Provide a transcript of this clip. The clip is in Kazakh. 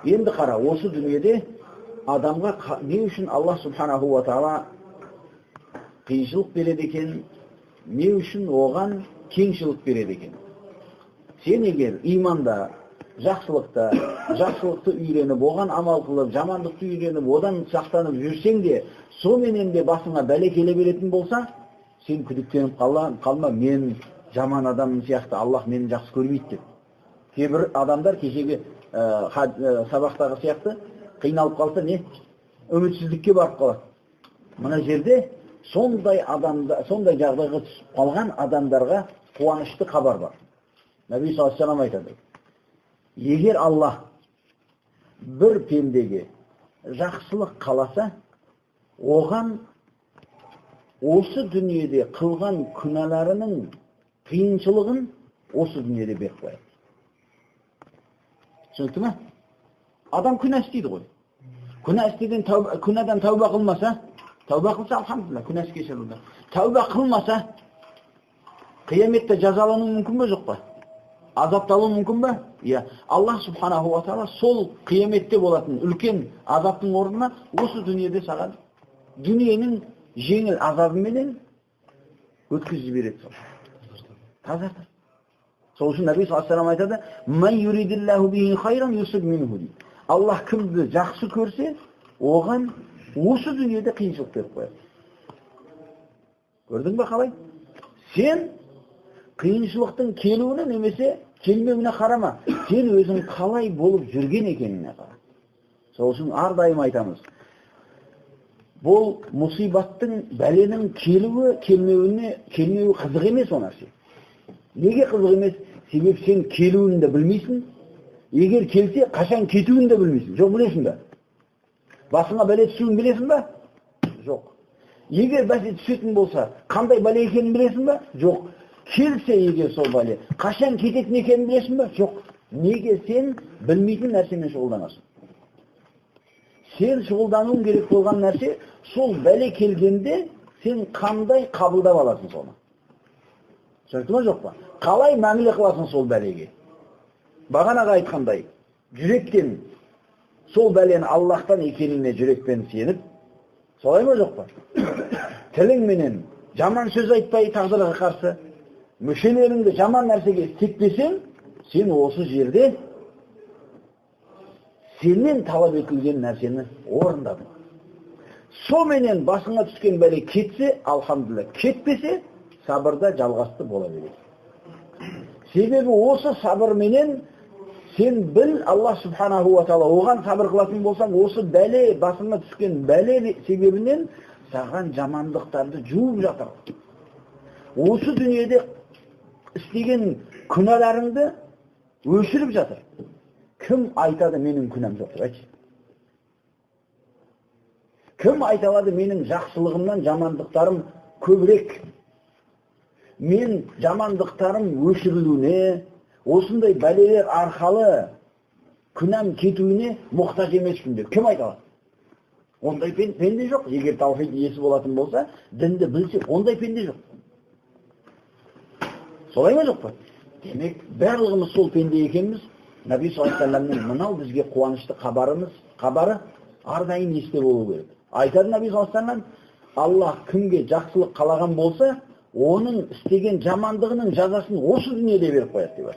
Енді қара, осы дүниеде адамға не үшін Аллах Субханаху ва Таала қиыншылық береді екен, не үшін оған кеңшілік береді екен. Сен егер иманда, жақсылықты үйреніп, оған амал қылып, жамандықты үйреніп, одан сақтанып жүрсең де, соменен де басыңа бәле келе беретін болса, сен күдіктеніп қалма, мен жаман адамым сияқты, Аллах мені жақсы көрмейді деп. Кейбір адамдар кешегі сабақтағы сияқты қиналып қалса, не? Үмітсіздікке барып қалады. Мына жерде сондай жағдайға түсіп қалған адамдарға қуанышты хабар бар. Наби саллаллаху алейхи ва саллям айтады: егер Аллах бір пендеге жақсылық қаласа, оған осы дүниеде қылған күнәларының қиыншылығын осы дүниеде беріп қояды. Түсінікті ме? Адам күнә істейді ғой. Күнәдан тәуба қылмаса, тәуба қылса, алхамдулилlah, күнәсі кешірілді. Тәуба қылмаса, қияметте жазалану мүмкін бе, жоқ па? Азапталу мүмкін бе? Иә. Аллах Субханаху ва Таала сол қияметте болатын үлкен азаптың орнына осы дүниеде саған дүниенің жеңіл азабыменен өткізіп жібереді. Тазартады. Сол үшін Наби саллаллаху алейхи ва саллям айтады: "Ман юридиллаху бихи хайран юсиб минху." Аллах кімді жақсы көрсе, оған осы дүниеде қиыншылық беріп қояды. Көрдің бе қалай? Сен қиыншылықтың келуіне немесе келмеуіне қарама. Сен өзің қалай болып жүрген екеніне қара. Сол үшін әрдайым айтамыз: бұл мұсибаттың, бәленің келмеуі қызық емес о нәрсе. Неге қызық емес? Себеп сен келуін де білмейсің. Егер келсе, қашан кетуін де білмейсің. Жоқ, білесің бе? Басыңа бәле түсуін білесің бе? Жоқ. Егер бәле түсетін болса, қандай бәле екенін білесің бе? Жоқ. Келсе егер сол бәле, қашан кететін екенін білесің бе? Жоқ. Неге сен білмейтін нәрсемен шұғылданасың? Сен шұғылдануың керек болған нәрсе, сол бәле келгенде сен қандай қабылдап аласың соны? Түсінікті ме, жоқ па? Қалай мәміле қыласың сол бәлеге? Бағанаға айтқандай, жүректен сол бәлені Аллахтан екеніне жүрекпен сеніп, солай ма, жоқ па? Тіліңменен жаман сөз айтпай тағдырға қарсы, мүшелеріңді жаман нәрсеге істетпесең, сен осы жерде сенен талап етілген нәрсені орындадың. Соменен басыңа түскен бәле кетсе, алхамдулилlah, кетпесе, сабырда жалғасты бола береді. Себебі осы сабырменен сен біл, Аллах Субханаху ва Таала оған сабыр қылатын болсаң, осы бәле, басыңа түскен бәле себебінен саған жамандықтарды жуып жатыр. Осы дүниеде істеген күнәларыңды өшіріп жатыр. Кім айтады менің күнәм жоқ деп айтшы? Кім айта алады менің жақсылығымнан жамандықтарым көбірек? Мен жамандықтарым өшірілуіне, осындай бәлелер арқалы күнәм кетуіне мұқтаж емеспін деп кім айта алады? Ондай пенде жоқ. Егер таухид иесі болатын болса, дінді білсе, ондай пенде жоқ. Солай ма, жоқ па? Демек, барлығымыз сол пенде екенбіз. Наби саллаллаху алейхи ва салламның мынау бізге қуанышты хабары әрдайым есте болу керек. Айтады Наби саллаллаху алейхи ва саллям: Аллах кімге жақсылық қалаған болса, оның істеген жамандығының жазасын осы дүниеде беріп қояды деп.